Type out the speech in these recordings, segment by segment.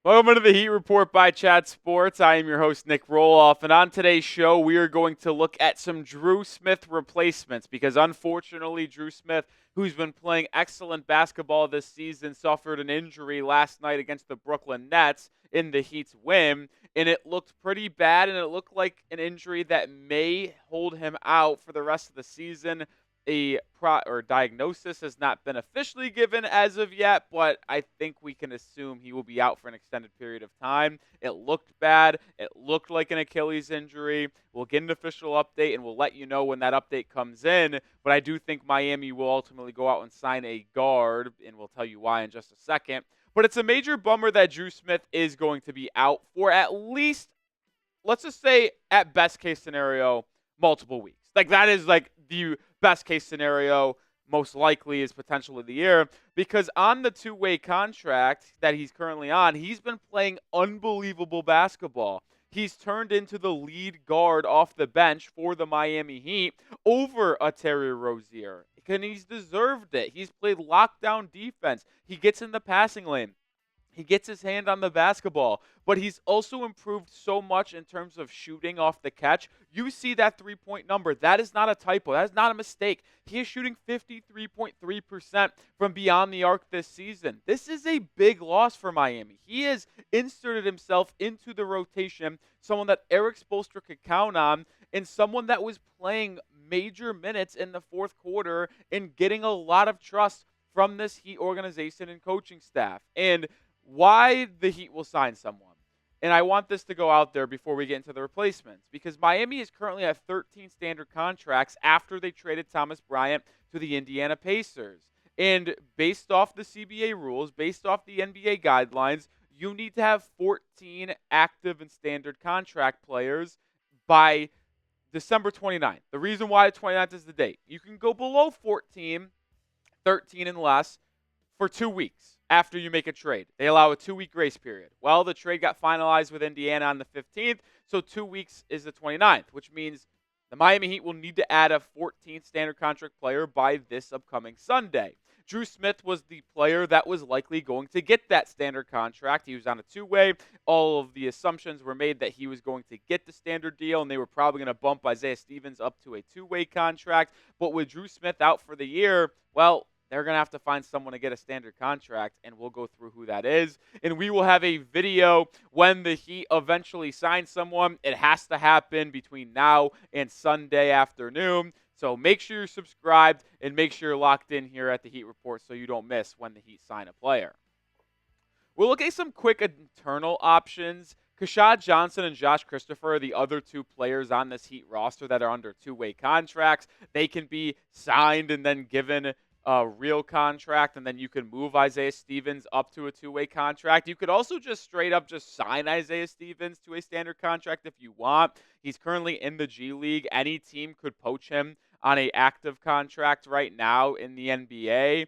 Welcome to the Heat Report by Chat Sports. I am your host, Nic Rohloff, and on today's show, we are going to look at some Dru Smith replacements because unfortunately, Dru Smith, who's been playing excellent basketball this season, suffered an injury last night against the Brooklyn Nets in the Heat's win, and it looked pretty bad, and it looked like an injury that may hold him out for the rest of the season. Diagnosis has not been officially given as of yet, but I think we can assume he will be out for an extended period of time. It looked bad. It looked like an Achilles injury. We'll get an official update, and we'll let you know when that update comes in. But I do think Miami will ultimately go out and sign a guard, and we'll tell you why in just a second. But it's a major bummer that Dru Smith is going to be out for at least, let's just say, at best case scenario, multiple weeks. Like, that is like the best case scenario, most likely is potentially the year, because on the two-way contract that he's currently on, he's been playing unbelievable basketball. He's turned into the lead guard off the bench for the Miami Heat over a Terry Rozier. And he's deserved it. He's played lockdown defense. He gets in the passing lane. He gets his hand on the basketball, but he's also improved so much in terms of shooting off the catch. You see that three-point number. That is not a typo. That is not a mistake. He is shooting 53.3% from beyond the arc this season. This is a big loss for Miami. He has inserted himself into the rotation, someone that Eric Spoelstra could count on, and someone that was playing major minutes in the fourth quarter and getting a lot of trust from this Heat organization and coaching staff. And why the Heat will sign someone. And I want this to go out there before we get into the replacements, because Miami is currently at 13 standard contracts after they traded Thomas Bryant to the Indiana Pacers. And based off the CBA rules, based off the NBA guidelines, you need to have 14 active and standard contract players by December 29th. The reason why the 29th is the date. You can go below 14, 13 and less, for 2 weeks after you make a trade. They allow a 2-week grace period. Well, the trade got finalized with Indiana on the 15th, so 2 weeks is the 29th, which means the Miami Heat will need to add a 14th standard contract player by this upcoming Sunday. Dru Smith was the player that was likely going to get that standard contract. He was on a two-way. All of the assumptions were made that he was going to get the standard deal, and they were probably going to bump Isaiah Stevens up to a two-way contract. But with Dru Smith out for the year, well, they're going to have to find someone to get a standard contract, and we'll go through who that is. And we will have a video when the Heat eventually sign someone. It has to happen between now and Sunday afternoon. So make sure you're subscribed and make sure you're locked in here at the Heat Report so you don't miss when the Heat sign a player. We'll look at some quick internal options. Keshad Johnson and Josh Christopher are the other two players on this Heat roster that are under two-way contracts. They can be signed and then given a real contract, and then you can move Isaiah Stevens up to a two-way contract. You could also just straight up just sign Isaiah Stevens to a standard contract if you want. He's currently in the G League. Any team could poach him on an active contract right now in the NBA.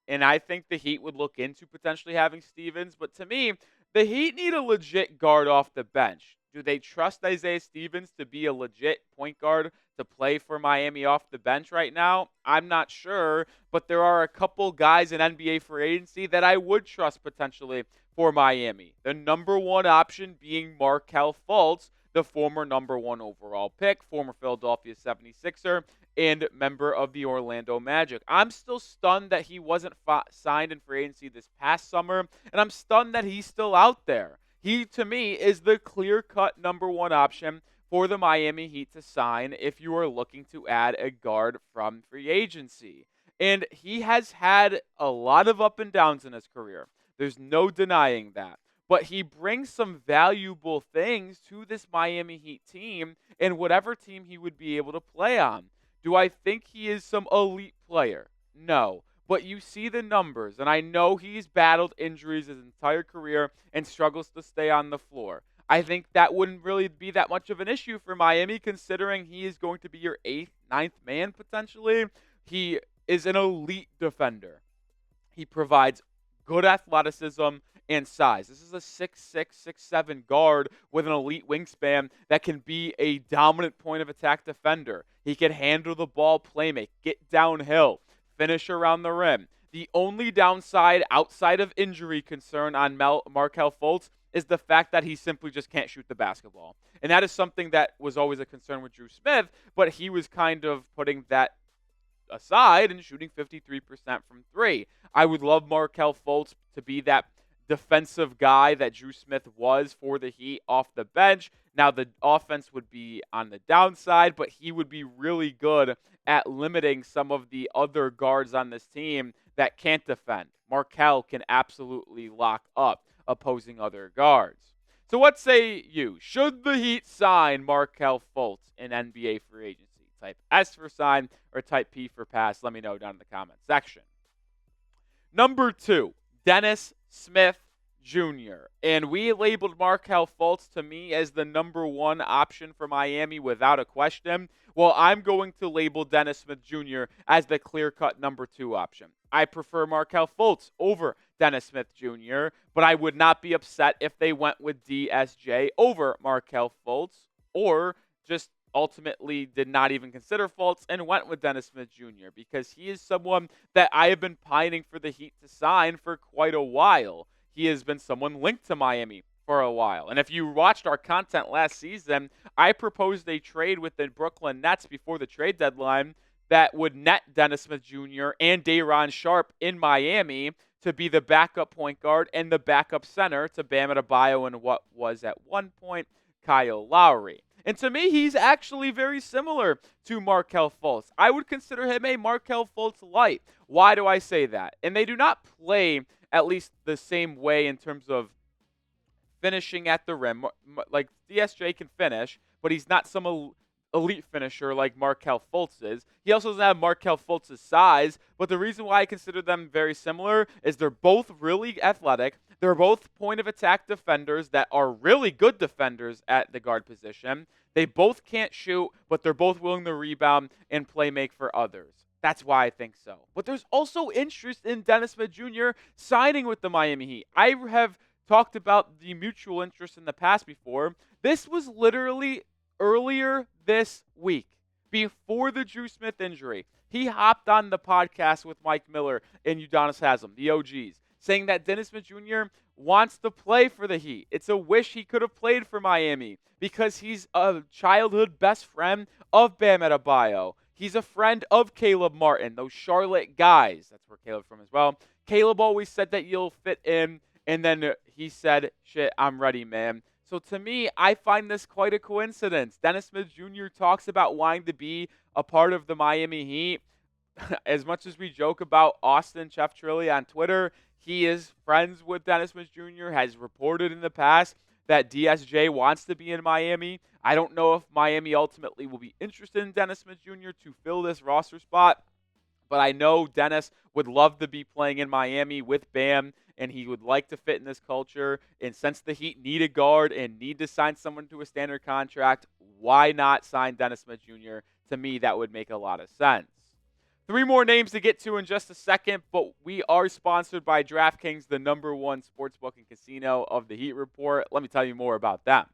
And I think the Heat would look into potentially having Stevens, but to me, the Heat need a legit guard off the bench. Do they trust Isaiah Stevens to be a legit point guard to play for Miami off the bench right now? I'm not sure, but there are a couple guys in NBA free agency that I would trust potentially for Miami. The number one option being Markelle Fultz, the former number one overall pick, former Philadelphia 76er, and member of the Orlando Magic. I'm still stunned that he wasn't signed in free agency this past summer, and I'm stunned that he's still out there. He, to me, is the clear-cut number one option for the Miami Heat to sign if you are looking to add a guard from free agency. And he has had a lot of up and downs in his career. There's no denying that. But he brings some valuable things to this Miami Heat team and whatever team he would be able to play on. Do I think he is some elite player? No. But you see the numbers, and I know he's battled injuries his entire career and struggles to stay on the floor. I think that wouldn't really be that much of an issue for Miami, considering he is going to be your 8th, ninth man potentially. He is an elite defender. He provides good athleticism and size. This is a 6'6", 6'7" guard with an elite wingspan that can be a dominant point of attack defender. He can handle the ball, playmate, get downhill, finish around the rim. The only downside outside of injury concern on Markelle Fultz is the fact that he simply just can't shoot the basketball. And that is something that was always a concern with Dru Smith, but he was kind of putting that aside and shooting 53% from three. I would love Markelle Fultz to be that defensive guy that Dru Smith was for the Heat off the bench. Now, the offense would be on the downside, but he would be really good at limiting some of the other guards on this team that can't defend. Markelle can absolutely lock up opposing other guards. So what say you? Should the Heat sign Markelle Fultz in NBA free agency? Type S for sign or type P for pass. Let me know down in the comment section. Number 2, Dennis Smith Jr. And we labeled Markelle Fultz to me as the number 1 option for Miami without a question. Well, I'm going to label Dennis Smith Jr. as the clear-cut number 2 option. I prefer Markelle Fultz over Dennis Smith Jr., but I would not be upset if they went with DSJ over Markelle Fultz, or just ultimately did not even consider Fultz and went with Dennis Smith Jr. because he is someone that I have been pining for the Heat to sign for quite a while. He has been someone linked to Miami for a while. And if you watched our content last season, I proposed a trade with the Brooklyn Nets before the trade deadline that would net Dennis Smith Jr. and Day'Ron Sharpe in Miami to be the backup point guard and the backup center to Bam Adebayo and what was at one point Kyle Lowry. And to me, he's actually very similar to Markelle Fultz. I would consider him a Markelle Fultz light. Why do I say that? And they do not play at least the same way in terms of finishing at the rim. Like, DSJ can finish, but he's not some elite finisher like Markelle Fultz is. He also doesn't have Markelle Fultz's size, but the reason why I consider them very similar is they're both really athletic. They're both point-of-attack defenders that are really good defenders at the guard position. They both can't shoot, but they're both willing to rebound and play make for others. That's why I think so. But there's also interest in Dennis Smith Jr. signing with the Miami Heat. I have talked about the mutual interest in the past before. This was literally earlier this week, before the Dru Smith injury. He hopped on the podcast with Mike Miller and Udonis Haslem, the OGs, saying that Dennis Smith Jr. wants to play for the Heat. It's a wish he could have played for Miami because he's a childhood best friend of Bam Adebayo. He's a friend of Caleb Martin, those Charlotte guys. That's where Caleb's from as well. Caleb always said that you'll fit in, and then he said, shit, I'm ready, man. So to me, I find this quite a coincidence. Dennis Smith Jr. talks about wanting to be a part of the Miami Heat. As much as we joke about Austin Chef Trilly on Twitter, he is friends with Dennis Smith Jr., has reported in the past that DSJ wants to be in Miami. I don't know if Miami ultimately will be interested in Dennis Smith Jr. to fill this roster spot, but I know Dennis would love to be playing in Miami with Bam, and he would like to fit in this culture. And since the Heat need a guard and need to sign someone to a standard contract, why not sign Dennis Smith Jr.? To me, that would make a lot of sense. 3 more names to get to in just a second, but we are sponsored by DraftKings, the #1 sportsbook and casino of the Heat Report. Let me tell you more about them.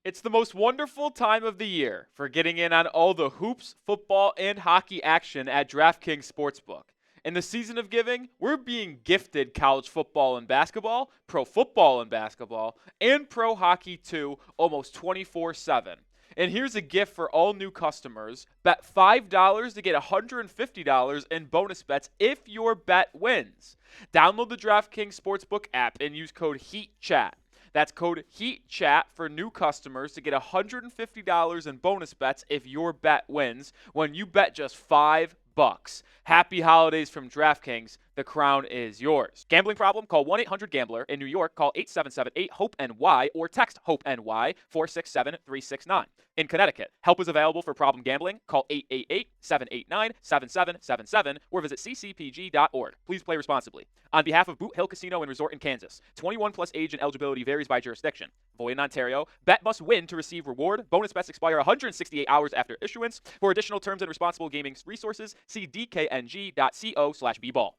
It's the most wonderful time of the year for getting in on all the hoops, football, and hockey action at DraftKings Sportsbook. In the season of giving, we're being gifted college football and basketball, pro football and basketball, and pro hockey too, almost 24/7. And here's a gift for all new customers. Bet $5 to get $150 in bonus bets if your bet wins. Download the DraftKings Sportsbook app and use code HEATCHAT. That's code HEATCHAT for new customers to get $150 in bonus bets if your bet wins when you bet just $5. Happy holidays from DraftKings. The crown is yours. Gambling problem? Call 1-800-GAMBLER. In New York, call 877-8-HOPE-NY or text HOPE-NY 467-369. In Connecticut, help is available for problem gambling. Call 888-789-7777 or visit ccpg.org. Please play responsibly. On behalf of Boot Hill Casino and Resort in Kansas, 21 plus age and eligibility varies by jurisdiction. Void in Ontario. Bet must win to receive reward. Bonus bets expire 168 hours after issuance. For additional terms and responsible gaming resources, see dkng.co/bball.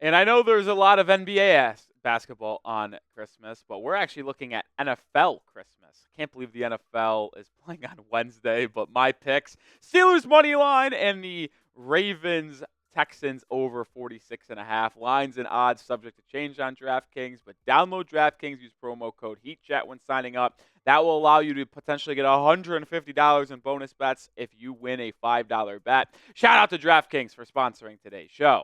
And I know there's a lot of NBA basketball on Christmas, but we're actually looking at NFL Christmas. Can't believe the NFL is playing on Wednesday, but my picks, Steelers money line and the Ravens Texans over 46.5. Lines and odds subject to change on DraftKings, but download DraftKings, use promo code HeatChat when signing up. That will allow you to potentially get $150 in bonus bets if you win a $5 bet. Shout out to DraftKings for sponsoring today's show.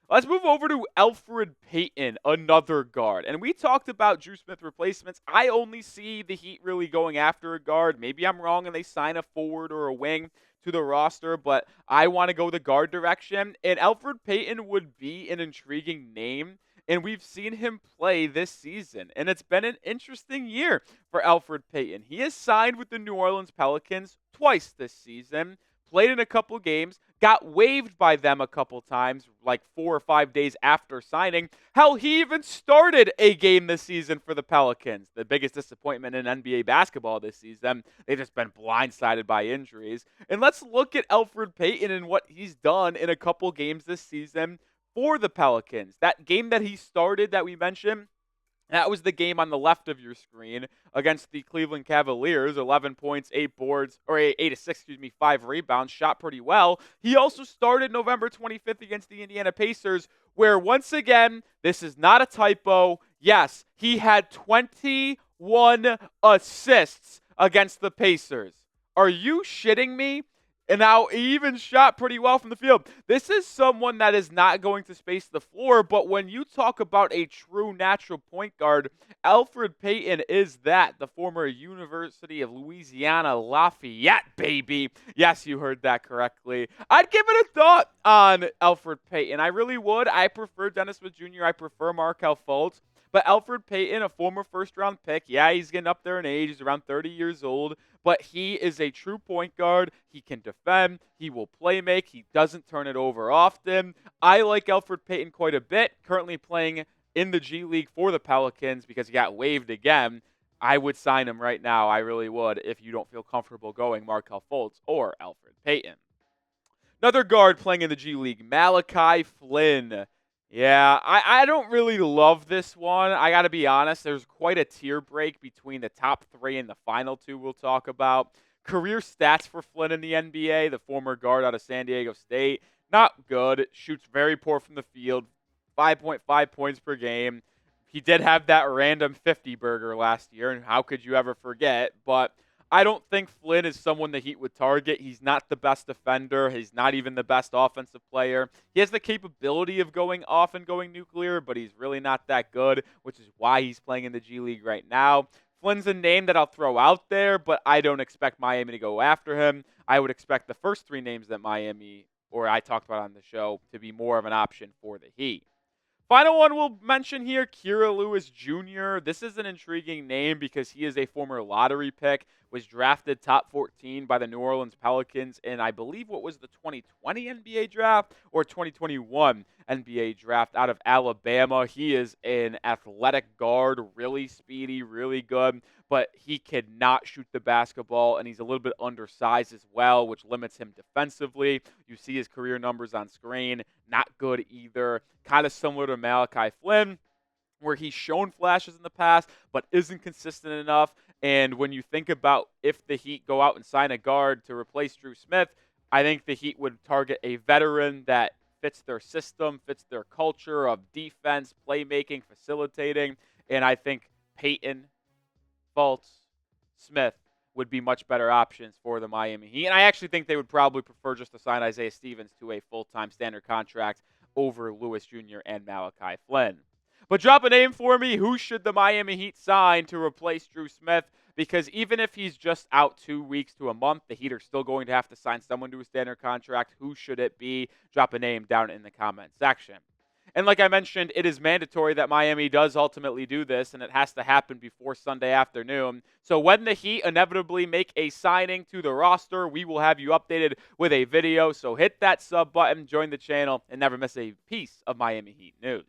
Let's move over to Elfrid Payton, another guard. And we talked about Dru Smith replacements. I only see the Heat really going after a guard. Maybe I'm wrong and they sign a forward or a wing to the roster, but I want to go the guard direction. And Elfrid Payton would be an intriguing name. And we've seen him play this season. And it's been an interesting year for Elfrid Payton. He has signed with the New Orleans Pelicans twice this season. Played in a couple games, got waived by them a couple times, like 4 or 5 days after signing. Hell, he even started a game this season for the Pelicans. The biggest disappointment in NBA basketball this season. They've just been blindsided by injuries. And let's look at Elfrid Payton and what he's done in a couple games this season for the Pelicans. That game that he started that we mentioned, that was the game on the left of your screen against the Cleveland Cavaliers. 11 points, 8 boards, or 8 assists, 5 rebounds. Shot pretty well. He also started November 25th against the Indiana Pacers, where once again, this is not a typo. Yes, he had 21 assists against the Pacers. Are you shitting me? And now he even shot pretty well from the field. This is someone that is not going to space the floor, but when you talk about a true natural point guard, Elfrid Payton is that, the former University of Louisiana Lafayette, baby. Yes, you heard that correctly. I'd give it a thought on Elfrid Payton. I really would. I prefer Dennis Smith Jr. I prefer Markelle Fultz. But Elfrid Payton, a former first-round pick, yeah, he's getting up there in age. He's around 30 years old. But he is a true point guard. He can defend. He will play make. He doesn't turn it over often. I like Elfrid Payton quite a bit. Currently playing in the G League for the Pelicans because he got waived again. I would sign him right now. I really would if you don't feel comfortable going Markelle Fultz or Elfrid Payton. Another guard playing in the G League, Malachi Flynn. Yeah, I don't really love this one. I got to be honest. There's quite a tier break between the top 3 and the final 2 we'll talk about. Career stats for Flynn in the NBA, the former guard out of San Diego State. Not good. Shoots very poor from the field. 5.5 points per game. He did have that random 50-burger last year, and how could you ever forget? But I don't think Flynn is someone the Heat would target. He's not the best defender. He's not even the best offensive player. He has the capability of going off and going nuclear, but he's really not that good, which is why he's playing in the G League right now. Flynn's a name that I'll throw out there, but I don't expect Miami to go after him. I would expect the first 3 names that Miami, or I talked about on the show, to be more of an option for the Heat. Final one we'll mention here, Kira Lewis Jr. This is an intriguing name because he is a former lottery pick, was drafted top 14 by the New Orleans Pelicans in, I believe, what was the 2020 NBA draft or 2021 NBA draft out of Alabama. He is an athletic guard, really speedy, really good, but he cannot shoot the basketball, and he's a little bit undersized as well, which limits him defensively. You see his career numbers on screen. Not good either. Kind of similar to Malachi Flynn, where he's shown flashes in the past, but isn't consistent enough. And when you think about if the Heat go out and sign a guard to replace Dru Smith, I think the Heat would target a veteran that fits their system, fits their culture of defense, playmaking, facilitating. And I think Payton, Fultz, Smith would be much better options for the Miami Heat. And I actually think they would probably prefer just to sign Isaiah Stevens to a full-time standard contract over Lewis Jr. and Malachi Flynn. But drop a name for me. Who should the Miami Heat sign to replace Dru Smith? Because even if he's just out 2 weeks to a month, the Heat are still going to have to sign someone to a standard contract. Who should it be? Drop a name down in the comment section. And like I mentioned, it is mandatory that Miami does ultimately do this, and it has to happen before Sunday afternoon. So when the Heat inevitably make a signing to the roster, we will have you updated with a video. So hit that sub button, join the channel, and never miss a piece of Miami Heat news.